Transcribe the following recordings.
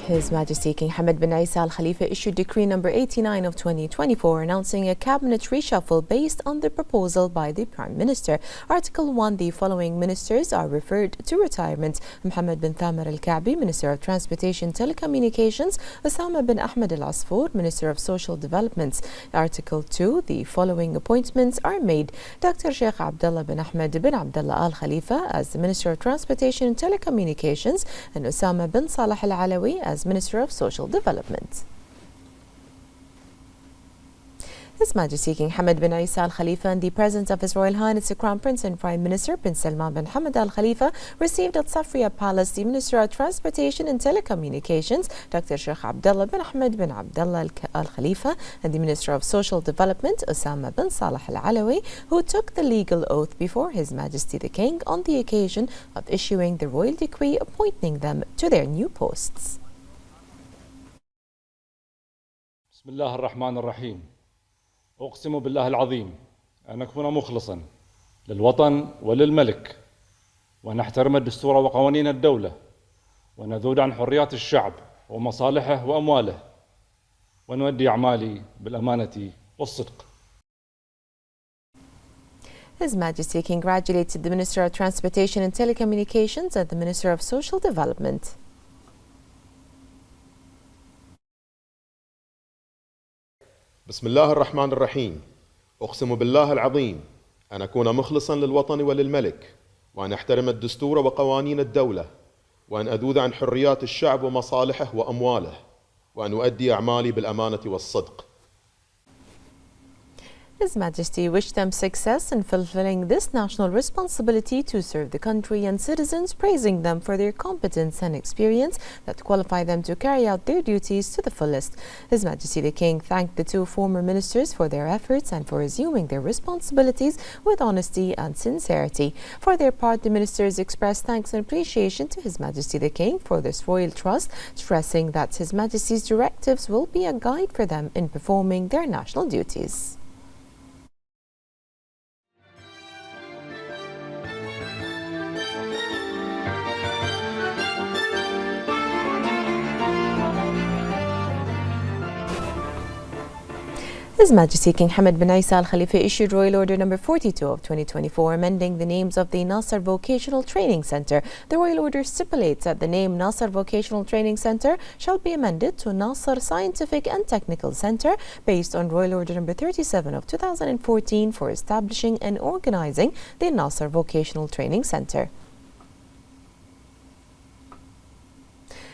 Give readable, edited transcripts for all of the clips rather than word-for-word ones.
His Majesty King Hamad bin Isa Al Khalifa issued Decree number 89 of 2024 announcing a cabinet reshuffle based on the proposal by the Prime Minister. Article 1, the following ministers are referred to retirement: Mohammed bin Thamar Al-Ka'bi, Minister of Transportation Telecommunications; Osama bin Ahmed Al-Asfour, Minister of Social Development. Article 2, the following appointments are made: Dr. Sheikh Abdullah bin Ahmed bin Abdullah Al Khalifa as the Minister of Transportation and Telecommunications, and Osama bin Salah Al-Alawi as Minister of Social Development. His Majesty King Hamad bin Isa Al Khalifa, in the presence of His Royal Highness the Crown Prince and Prime Minister Prince Salman bin Hamad Al Khalifa, received at Safriya Palace the Minister of Transportation and Telecommunications, Dr. Sheikh Abdullah bin Ahmed bin Abdullah Al Khalifa, and the Minister of Social Development, Osama bin Salah Al Alawi, who took the legal oath before His Majesty the King on the occasion of issuing the royal decree appointing them to their new posts. بسم الله الرحمن الرحيم. أقسم بالله العظيم أن أكون مخلصا للوطن وللملك، وأن أحترم الدستور وقوانين الدولة، وأن أذود عن حريات الشعب ومصالحه وأمواله، وأن أؤدي أعمالي بالأمانة والصدق. His Majesty congratulated the Minister of Transportation and Telecommunications and the Minister of Social Development. بسم الله الرحمن الرحيم. أقسم بالله العظيم أن أكون مخلصا للوطن وللملك، وأن أحترم الدستور وقوانين الدولة، وأن أذود عن حريات الشعب ومصالحه وأمواله، وأن أؤدي أعمالي بالأمانة والصدق. His Majesty wished them success in fulfilling this national responsibility to serve the country and citizens, praising them for their competence and experience that qualify them to carry out their duties to the fullest. His Majesty the King thanked the two former ministers for their efforts and for assuming their responsibilities with honesty and sincerity. For their part, the ministers expressed thanks and appreciation to His Majesty the King for this royal trust, stressing that His Majesty's directives will be a guide for them in performing their national duties. His Majesty King Hamad bin Isa Al Khalifa issued Royal Order number 42 of 2024 amending the names of the Nasser Vocational Training Centre. The Royal Order stipulates that the name Nasser Vocational Training Centre shall be amended to Nasser Scientific and Technical Centre based on Royal Order number 37 of 2014 for establishing and organising the Nasser Vocational Training Centre.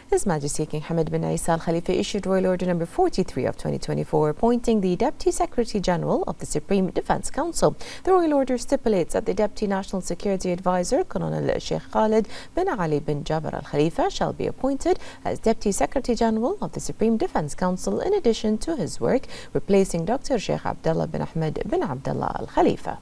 His Majesty King Hamad bin Isa Al Khalifa issued Royal Order number 43 of 2024 appointing the Deputy Secretary General of the Supreme Defence Council. The Royal Order stipulates that the Deputy National Security Advisor, Colonel Sheikh Khalid bin Ali bin Jabir Al Khalifa, shall be appointed as Deputy Secretary General of the Supreme Defence Council in addition to his work, replacing Dr. Sheikh Abdullah bin Ahmed bin Abdullah Al Khalifa.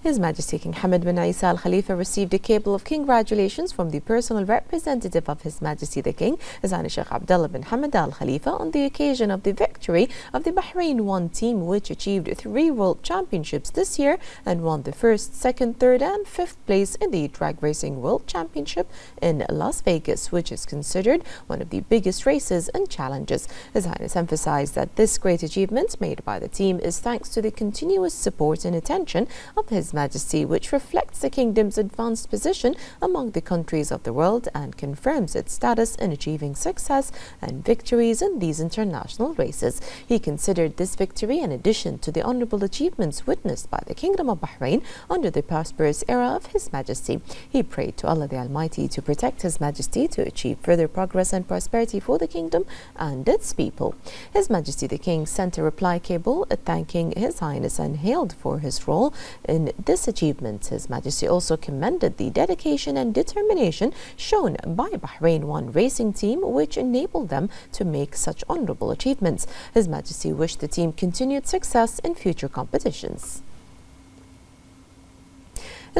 His Majesty King Hamad bin Isa Al Khalifa received a cable of congratulations from the personal representative of His Majesty the King, His Highness Sheikh Abdullah bin Hamad Al Khalifa, on the occasion of the victory of the Bahrain 1 team, which achieved 3 World Championships this year and won the 1st, 2nd, 3rd and 5th place in the Drag Racing World Championship in Las Vegas, which is considered one of the biggest races and challenges. His Highness emphasized that this great achievement made by the team is thanks to the continuous support and attention of His Majesty, which reflects the kingdom's advanced position among the countries of the world and confirms its status in achieving success and victories in these international races. He considered this victory in addition to the honorable achievements witnessed by the Kingdom of Bahrain under the prosperous era of His Majesty. He prayed to Allah the Almighty to protect His Majesty to achieve further progress and prosperity for the kingdom and its people. His Majesty the King sent a reply cable thanking His Highness and hailed for his role in this achievement. His Majesty also commended the dedication and determination shown by Bahrain 1 racing team, which enabled them to make such honorable achievements. His Majesty wished the team continued success in future competitions.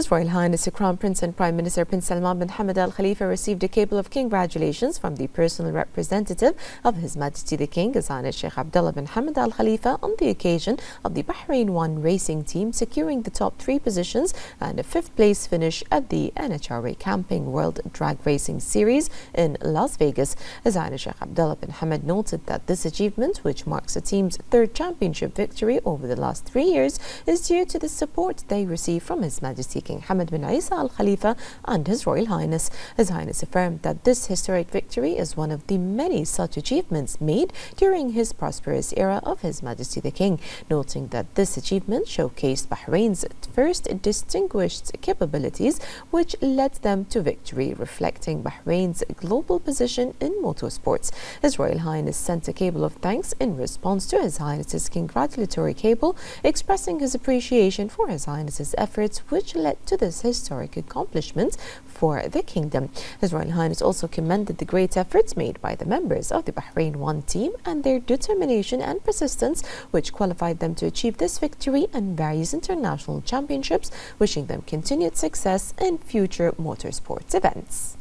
His Royal Highness the Crown Prince and Prime Minister Prince Salman bin Hamad Al Khalifa received a cable of congratulations from the personal representative of His Majesty the King, His Highness Sheikh Abdullah bin Hamad Al Khalifa, on the occasion of the Bahrain 1 racing team securing the top 3 positions and a 5th place finish at the NHRA Camping World Drag Racing Series in Las Vegas. His Highness Sheikh Abdullah bin Hamad noted that this achievement, which marks the team's 3rd championship victory over the last 3 years, is due to the support they receive from His Majesty King Hamad bin Isa Al Khalifa and His Royal Highness. His Highness affirmed that this historic victory is one of the many such achievements made during his prosperous era of His Majesty the King, noting that this achievement showcased Bahrain's first distinguished capabilities, which led them to victory, reflecting Bahrain's global position in motorsports. His Royal Highness sent a cable of thanks in response to His Highness's congratulatory cable, expressing his appreciation for His Highness's efforts, which led to this historic accomplishment for the kingdom. His Royal Highness also commended the great efforts made by the members of the Bahrain 1 team and their determination and persistence, which qualified them to achieve this victory and various international championships, wishing them continued success in future motorsports events.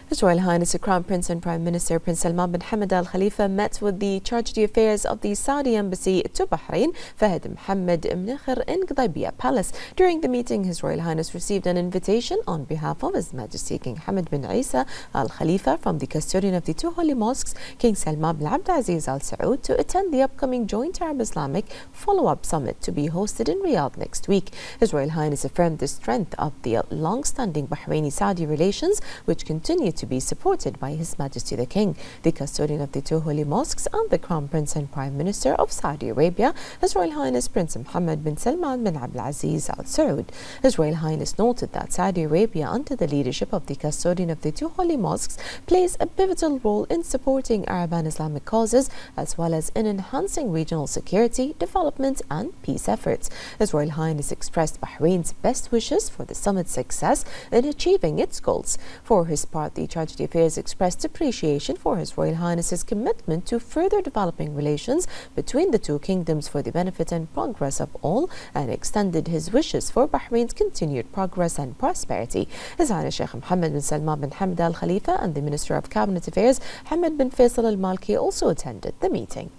His Royal Highness the Crown Prince and Prime Minister Prince Salman bin Hamad Al Khalifa met with the Charge d'Affaires of the Saudi Embassy to Bahrain, Fahd Mohammed Mnakhr, in Qudaibiya Palace. During the meeting, His Royal Highness received an invitation on behalf of His Majesty King Hamad bin Isa Al Khalifa from the custodian of the 2 holy mosques, King Salman bin Abdulaziz Al Saud, to attend the upcoming Joint Arab-Islamic Follow-Up Summit to be hosted in Riyadh next week. His Royal Highness affirmed the strength of the long-standing Bahraini-Saudi relations, which continue to be supported by His Majesty the King, the custodian of the 2 holy mosques, and the Crown Prince and Prime Minister of Saudi Arabia, His Royal Highness Prince Mohammed bin Salman bin Abdulaziz Al Saud. His Royal Highness noted that Saudi Arabia, under the leadership of the custodian of the 2 holy mosques, plays a pivotal role in supporting Arab and Islamic causes, as well as in enhancing regional security, development and peace efforts. His Royal Highness expressed Bahrain's best wishes for the summit's success in achieving its goals. For his part, the Charge d'Affaires expressed appreciation for His Royal Highness's commitment to further developing relations between the 2 kingdoms for the benefit and progress of all, and extended his wishes for Bahrain's continued progress and prosperity. His Highness Sheikh Mohammed bin Salman bin Hamad Al Khalifa and the Minister of Cabinet Affairs, Hamad bin Faisal Al Malki, also attended the meeting.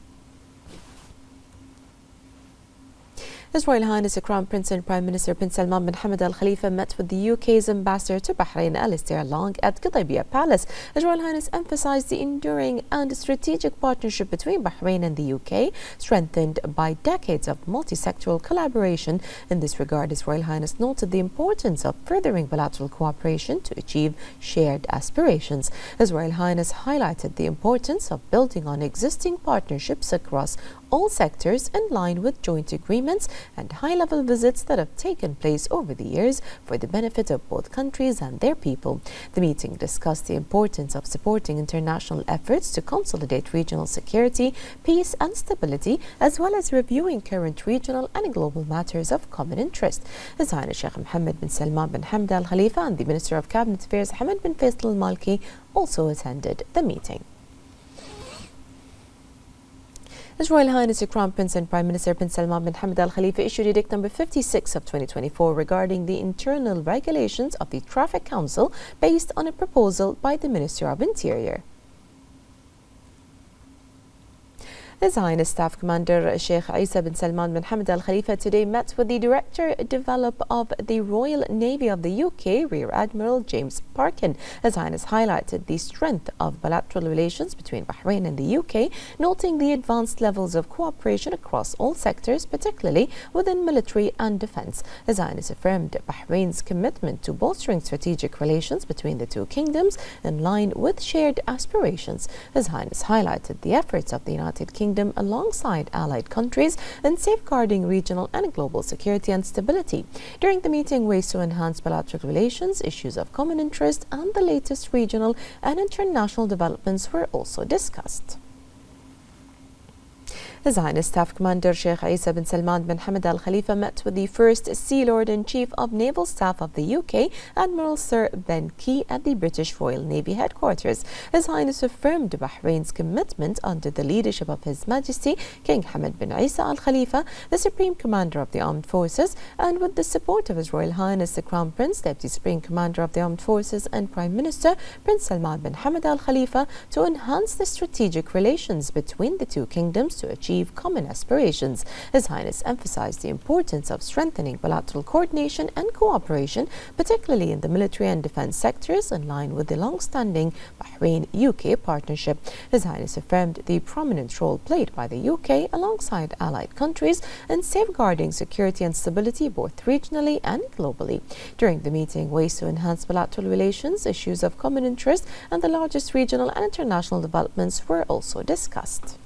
His Royal Highness the Crown Prince and Prime Minister Prince Salman bin Hamad Al Khalifa met with the UK's ambassador to Bahrain, Alistair Long, at Qudaibiya Palace. His Royal Highness emphasised the enduring and strategic partnership between Bahrain and the UK, strengthened by decades of multi-sectoral collaboration. In this regard, His Royal Highness noted the importance of furthering bilateral cooperation to achieve shared aspirations. His Royal Highness highlighted the importance of building on existing partnerships across all sectors in line with joint agreements and high-level visits that have taken place over the years for the benefit of both countries and their people. The meeting discussed the importance of supporting international efforts to consolidate regional security, peace and stability, as well as reviewing current regional and global matters of common interest. His Highness Sheikh Mohammed bin Salman bin Hamad Al Khalifa and the Minister of Cabinet Affairs, Hamad bin Faisal Al Malki, also attended the meeting. His Royal Highness the Crown Prince and Prime Minister Prince Salman bin Hamad Al Khalifa issued Edict No. 56 of 2024 regarding the internal regulations of the Traffic Council based on a proposal by the Minister of Interior. His Highness Staff Commander Sheikh Isa bin Salman bin Hamad Al Khalifa today met with the Director Develop of the Royal Navy of the UK, Rear Admiral James Parkin. His Highness highlighted the strength of bilateral relations between Bahrain and the UK, noting the advanced levels of cooperation across all sectors, particularly within military and defence. His Highness affirmed Bahrain's commitment to bolstering strategic relations between the 2 kingdoms in line with shared aspirations. His Highness highlighted the efforts of the United Kingdom alongside allied countries in safeguarding regional and global security and stability. During the meeting, ways to enhance bilateral relations, issues of common interest, and the latest regional and international developments were also discussed. His Highness Staff Commander Sheikh Isa bin Salman bin Hamad Al Khalifa met with the first Sea Lord and Chief of Naval Staff of the UK, Admiral Sir Ben Key, at the British Royal Navy headquarters. His Highness affirmed Bahrain's commitment under the leadership of His Majesty King Hamad bin Isa Al Khalifa, the Supreme Commander of the Armed Forces, and with the support of His Royal Highness the Crown Prince, Deputy Supreme Commander of the Armed Forces, and Prime Minister Prince Salman bin Hamad Al Khalifa, to enhance the strategic relations between the two kingdoms to achieve common aspirations. His Highness emphasized the importance of strengthening bilateral coordination and cooperation, particularly in the military and defense sectors, in line with the long-standing Bahrain-UK partnership. His Highness affirmed the prominent role played by the UK alongside allied countries in safeguarding security and stability both regionally and globally. During the meeting, ways to enhance bilateral relations, issues of common interest, and the largest regional and international developments were also discussed.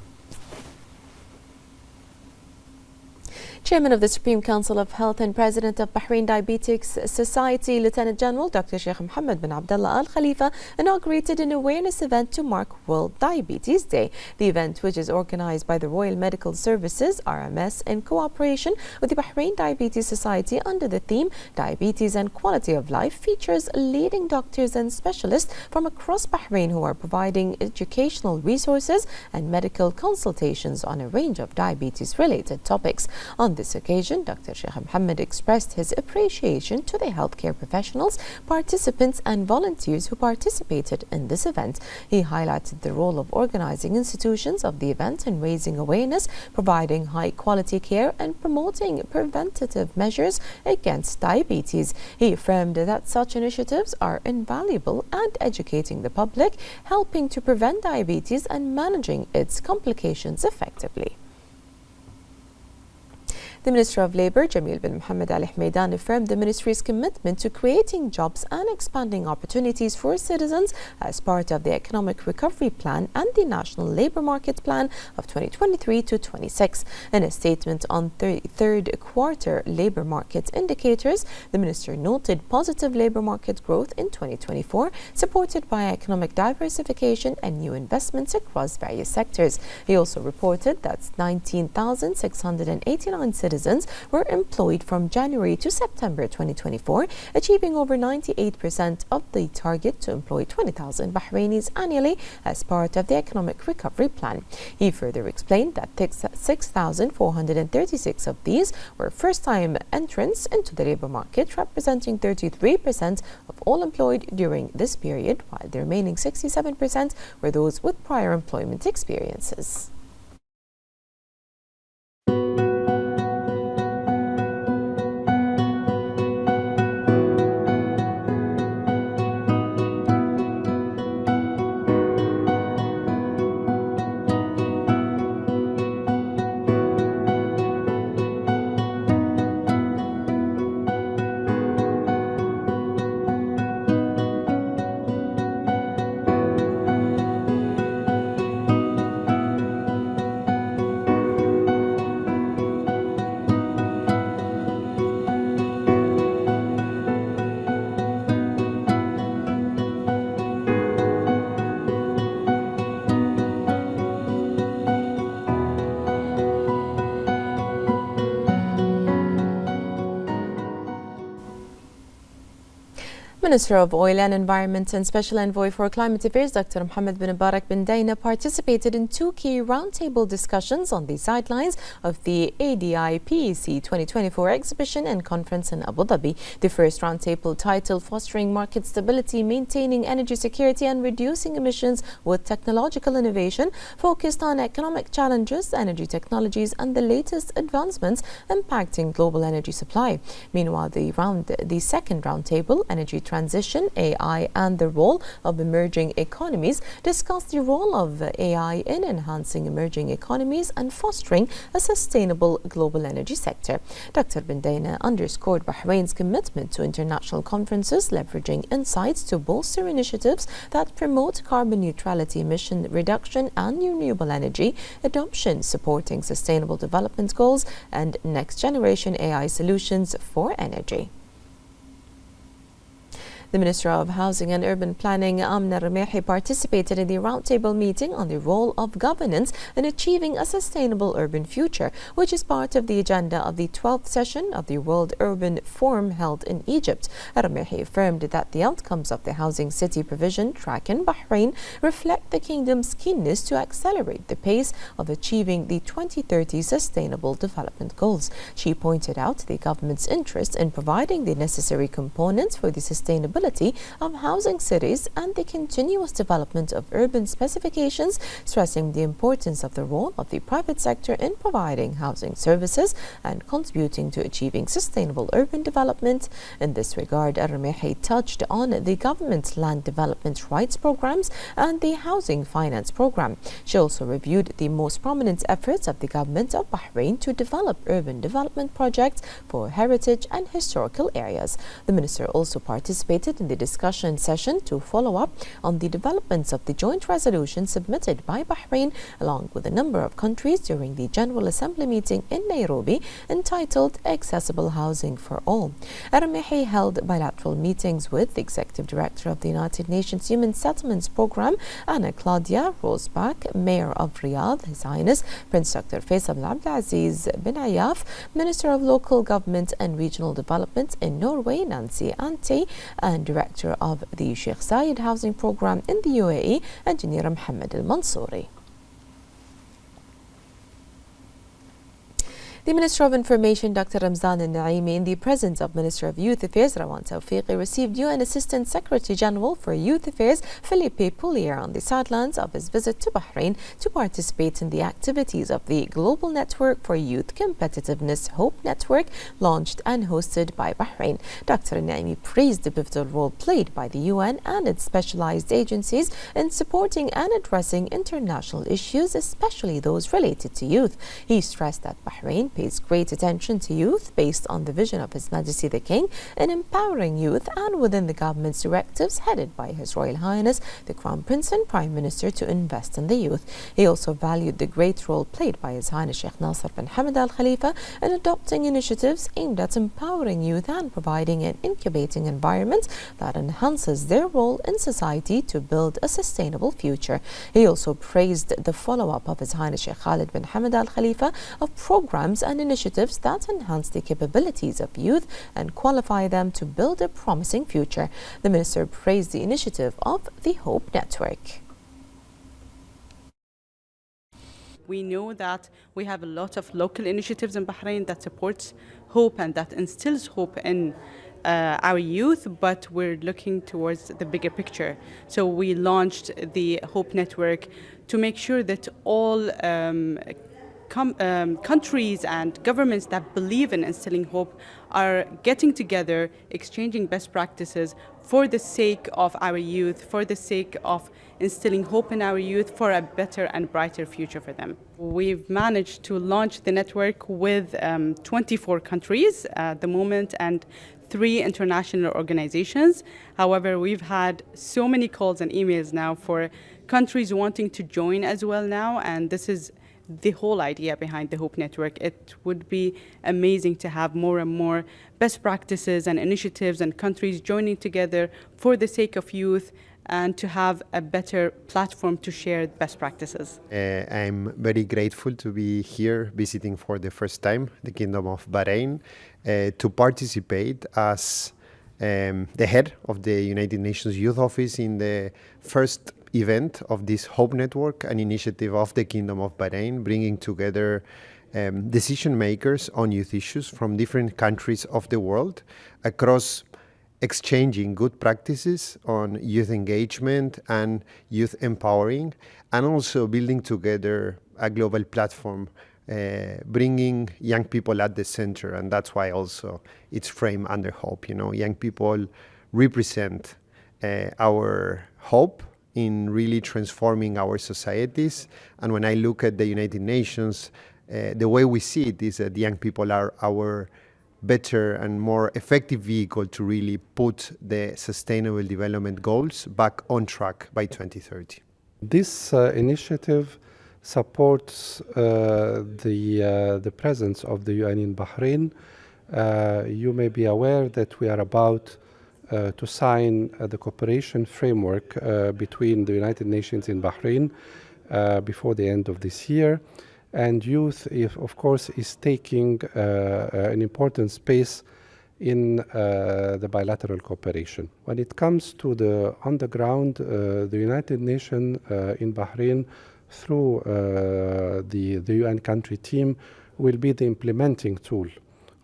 Chairman of the Supreme Council of Health and President of Bahrain Diabetics Society, Lieutenant General Dr. Sheikh Mohammed bin Abdullah Al Khalifa, inaugurated an awareness event to mark World Diabetes Day. The event, which is organized by the Royal Medical Services (RMS) in cooperation with the Bahrain Diabetes Society under the theme Diabetes and Quality of Life, features leading doctors and specialists from across Bahrain who are providing educational resources and medical consultations on a range of diabetes-related topics. On this occasion, Dr. Sheikh Mohammed expressed his appreciation to the healthcare professionals, participants and volunteers who participated in this event. He highlighted the role of organizing institutions of the event in raising awareness, providing high-quality care and promoting preventative measures against diabetes. He affirmed that such initiatives are invaluable and educating the public, helping to prevent diabetes and managing its complications effectively. The Minister of Labour, Jamil bin Mohammed Al Hmeidan, affirmed the Ministry's commitment to creating jobs and expanding opportunities for citizens as part of the Economic Recovery Plan and the National Labour Market Plan of 2023 to 26. In a statement on third quarter labour market indicators, the Minister noted positive labour market growth in 2024, supported by economic diversification and new investments across various sectors. He also reported that 19,689 citizens were employed from January to September 2024, achieving over 98% of the target to employ 20,000 Bahrainis annually as part of the Economic Recovery Plan. He further explained that 6,436 of these were first-time entrants into the labour market, representing 33% of all employed during this period, while the remaining 67% were those with prior employment experiences. Minister of Oil and Environment and Special Envoy for Climate Affairs, Dr. Mohammed bin Mubarak bin Daina, participated in two key roundtable discussions on the sidelines of the ADI-PEC 2024 exhibition and conference in Abu Dhabi. The first roundtable, titled Fostering Market Stability, Maintaining Energy Security and Reducing Emissions with Technological Innovation, focused on economic challenges, energy technologies and the latest advancements impacting global energy supply. Meanwhile, the second roundtable, Energy Transition, AI and the Role of Emerging Economies, discussed the role of AI in enhancing emerging economies and fostering a sustainable global energy sector. Dr. bin Daina underscored Bahrain's commitment to international conferences, leveraging insights to bolster initiatives that promote carbon neutrality, emission reduction and renewable energy adoption, supporting sustainable development goals and next generation AI solutions for energy. The Minister of Housing and Urban Planning, Amna Ramehi, participated in the roundtable meeting on the role of governance in achieving a sustainable urban future, which is part of the agenda of the 12th session of the World Urban Forum held in Egypt. Ramehi affirmed that the outcomes of the Housing City Provision track in Bahrain reflect the kingdom's keenness to accelerate the pace of achieving the 2030 Sustainable Development Goals. She pointed out the government's interest in providing the necessary components for the sustainability of housing cities and the continuous development of urban specifications, stressing the importance of the role of the private sector in providing housing services and contributing to achieving sustainable urban development. In this regard, Ramehi touched on the government's land development rights programs and the housing finance program. She also reviewed the most prominent efforts of the government of Bahrain to develop urban development projects for heritage and historical areas. The minister also participated in the discussion session to follow up on the developments of the joint resolution submitted by Bahrain along with a number of countries during the General Assembly meeting in Nairobi entitled Accessible Housing for All. Ramehi held bilateral meetings with the Executive Director of the United Nations Human Settlements Program, Anna Claudia Rosbach, Mayor of Riyadh, His Highness Prince Dr. Faisal bin Abdulaziz bin Ayaf, Minister of Local Government and Regional Development in Norway, Nancy Ante, and Director of the Sheikh Zayed Housing Program in the UAE, Engineer Mohammed Al-Mansouri. The Minister of Information, Dr. Ramzan Al-Naimi, in the presence of Minister of Youth Affairs, Rawan Tawfiqi, received UN Assistant Secretary General for Youth Affairs, Felipe Poulier, on the sidelines of his visit to Bahrain to participate in the activities of the Global Network for Youth Competitiveness Hope Network, launched and hosted by Bahrain. Dr. Al-Naimi praised the pivotal role played by the UN and its specialized agencies in supporting and addressing international issues, especially those related to youth. He stressed that Bahrain pays great attention to youth based on the vision of His Majesty the King in empowering youth and within the government's directives headed by His Royal Highness the Crown Prince and Prime Minister to invest in the youth. He also valued the great role played by His Highness Sheikh Nasser bin Hamad Al Khalifa in adopting initiatives aimed at empowering youth and providing an incubating environment that enhances their role in society to build a sustainable future. He also praised the follow-up of His Highness Sheikh Khalid bin Hamad Al Khalifa of programs and initiatives that enhance the capabilities of youth and qualify them to build a promising future. The minister praised the initiative of the Hope Network. We know that we have a lot of local initiatives in Bahrain that supports hope and that instills hope in our youth, but we're looking towards the bigger picture. So we launched the Hope Network to make sure that all countries and governments that believe in instilling hope are getting together, exchanging best practices for the sake of our youth, for the sake of instilling hope in our youth for a better and brighter future for them. We've managed to launch the network with 24 countries at the moment and 3 international organizations. However, we've had so many calls and emails now for countries wanting to join as well now, and this is the whole idea behind the Hope Network. It would be amazing to have more and more best practices and initiatives and countries joining together for the sake of youth and to have a better platform to share best practices. I'm very grateful to be here visiting for the first time the Kingdom of Bahrain to participate as the head of the United Nations Youth Office in the first event of this Hope Network, an initiative of the Kingdom of Bahrain, bringing together decision makers on youth issues from different countries of the world across exchanging good practices on youth engagement and youth empowering, and also building together a global platform, bringing young people at the center. And that's why also it's framed under hope. You know, young people represent our hope in really transforming our societies. And when I look at the United Nations, the way we see it is that young people are our better and more effective vehicle to really put the Sustainable Development Goals back on track by 2030. This initiative supports the presence of the UN in Bahrain. You may be aware that we are about to sign the cooperation framework between the United Nations in Bahrain before the end of this year. And youth, of course, is taking an important space in the bilateral cooperation. When it comes to the on the ground, the United Nations in Bahrain, through the UN country team, will be the implementing tool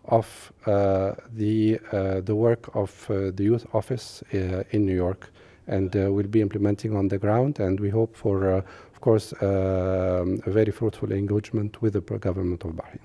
of the work of the Youth Office in New York, and will be implementing on the ground. And we hope for, of course, a very fruitful engagement with the government of Bahrain.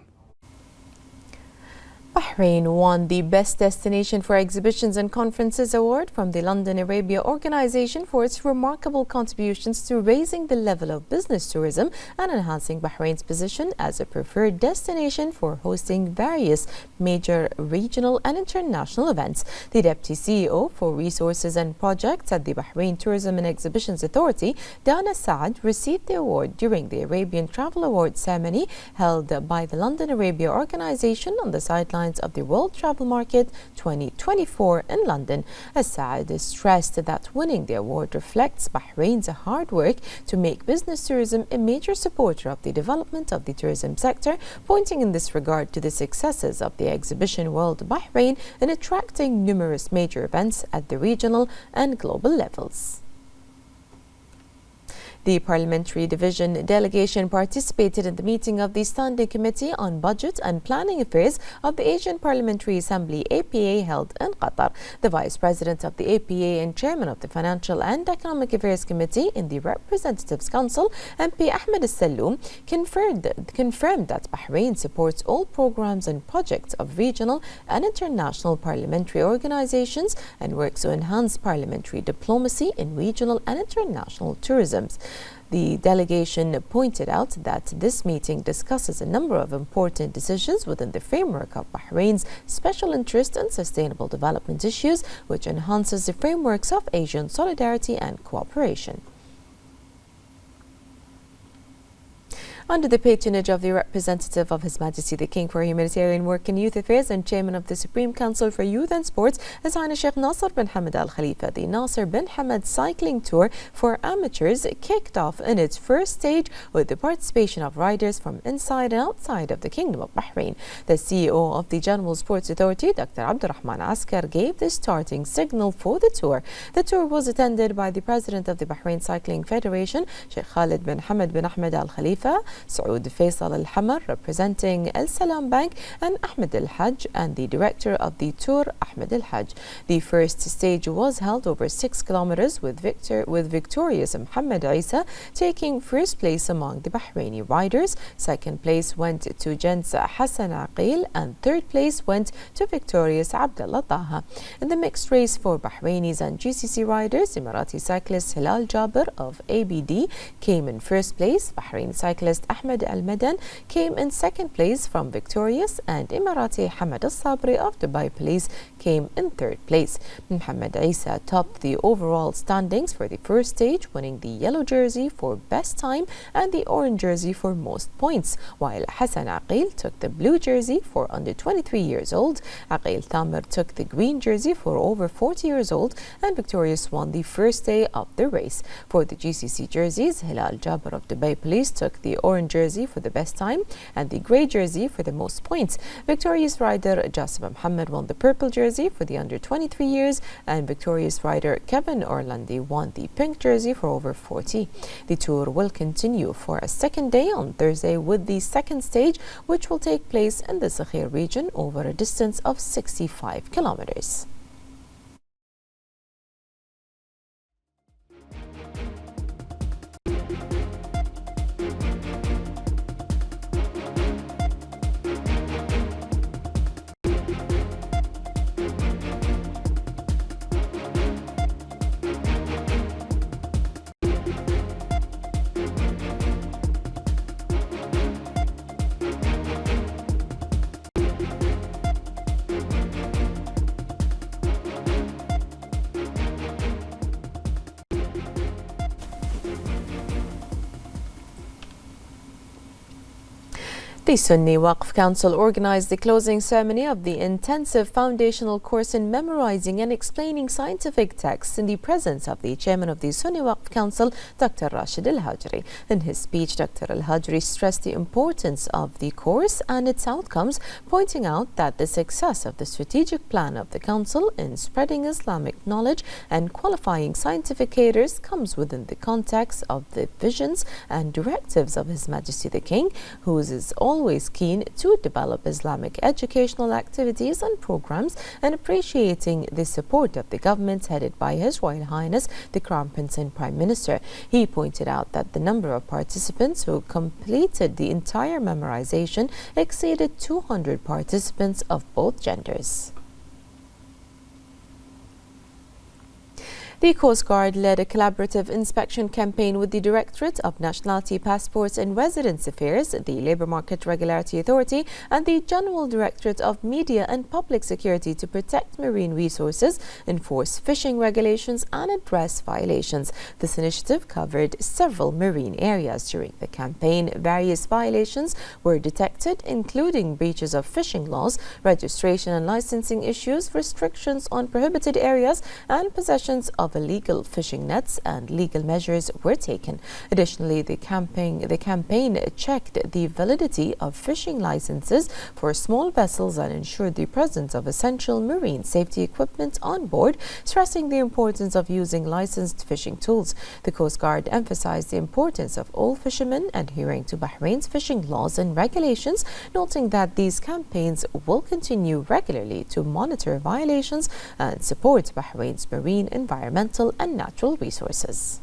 Bahrain won the Best Destination for Exhibitions and Conferences Award from the London Arabia Organization for its remarkable contributions to raising the level of business tourism and enhancing Bahrain's position as a preferred destination for hosting various major regional and international events. The Deputy CEO for Resources and Projects at the Bahrain Tourism and Exhibitions Authority, Dana Saad, received the award during the Arabian Travel Awards ceremony held by the London Arabia Organization on the sidelines of the World Travel Market 2024 in London. Saad stressed that winning the award reflects Bahrain's hard work to make business tourism a major supporter of the development of the tourism sector, pointing in this regard to the successes of the exhibition World Bahrain in attracting numerous major events at the regional and global levels. The Parliamentary Division delegation participated in the meeting of the Standing Committee on Budget and Planning Affairs of the Asian Parliamentary Assembly APA held in Qatar. The Vice President of the APA and Chairman of the Financial and Economic Affairs Committee in the Representatives Council, MP Ahmed Al-Salloum, confirmed that Bahrain supports all programs and projects of regional and international parliamentary organizations and works to enhance parliamentary diplomacy in regional and international tourism. The delegation pointed out that this meeting discusses a number of important decisions within the framework of Bahrain's special interest in sustainable development issues, which enhances the frameworks of Asian solidarity and cooperation. Under the patronage of the representative of His Majesty the King for Humanitarian Work and Youth Affairs and Chairman of the Supreme Council for Youth and Sports, His Highness Sheikh Nasser bin Hamad Al Khalifa, the Nasser bin Hamad Cycling Tour for Amateurs kicked off in its first stage with the participation of riders from inside and outside of the Kingdom of Bahrain. The CEO of the General Sports Authority, Dr. Abdurrahman Askar, gave the starting signal for the tour. The tour was attended by the President of the Bahrain Cycling Federation, Sheikh Khalid bin Hamad bin Ahmed Al Khalifa, Saud Faisal Al-Hamar representing Al Salam Bank, and Ahmed Al-Hajj, and the director of the tour, Ahmed Al-Hajj. The first stage was held over 6 kilometers with victorious Mohammed Isa taking first place among the Bahraini riders. Second place went to gents Hassan Aqil, and third place went to victorious Abdullah Taha. In the mixed race for Bahrainis and GCC riders, Emirati cyclist Hilal Jaber of ABD came in first place. Bahraini cyclist Ahmed Al-Madan came in second place from victorious, and Emirati Hamad Al-Sabri of Dubai Police came in third place. Mohammed Isa topped the overall standings for the first stage, winning the yellow jersey for best time and the orange jersey for most points, while Hassan Aqil took the blue jersey for under 23 years old. Aqil Tamer took the green jersey for over 40 years old, and victorious won the first day of the race. For the GCC jerseys, Hilal Jaber of Dubai Police took the orange jersey for the best time and the grey jersey for the most points. Victorious rider Jassim Mohammed won the purple jersey for the under 23 years, and victorious rider Kevin Orlandi won the pink jersey for over 40. The tour will continue for a second day on Thursday with the second stage, which will take place in the Sakhir region over a distance of 65 kilometers. The Sunni Waqf Council organised the closing ceremony of the intensive foundational course in memorising and explaining scientific texts in the presence of the chairman of the Sunni Waqf Council, Dr. Rashid Al-Hajri. In his speech, Dr. Al-Hajri stressed the importance of the course and its outcomes, pointing out that the success of the strategic plan of the Council in spreading Islamic knowledge and qualifying scientific cadres comes within the context of the visions and directives of His Majesty the King, who is always keen to develop Islamic educational activities and programs, and appreciating the support of the government headed by His Royal Highness the Crown Prince and Prime Minister. He pointed out that the number of participants who completed the entire memorization exceeded 200 participants of both genders. The Coast Guard led a collaborative inspection campaign with the Directorate of Nationality, Passports and Residence Affairs, the Labour Market Regularity Authority and the General Directorate of Media and Public Security to protect marine resources, enforce fishing regulations and address violations. This initiative covered several marine areas. During the campaign, various violations were detected, including breaches of fishing laws, registration and licensing issues, restrictions on prohibited areas and possessions of illegal fishing nets, and legal measures were taken. Additionally, the campaign checked the validity of fishing licenses for small vessels and ensured the presence of essential marine safety equipment on board, stressing the importance of using licensed fishing tools. The Coast Guard emphasized the importance of all fishermen adhering to Bahrain's fishing laws and regulations, noting that these campaigns will continue regularly to monitor violations and support Bahrain's marine, environmental and natural resources.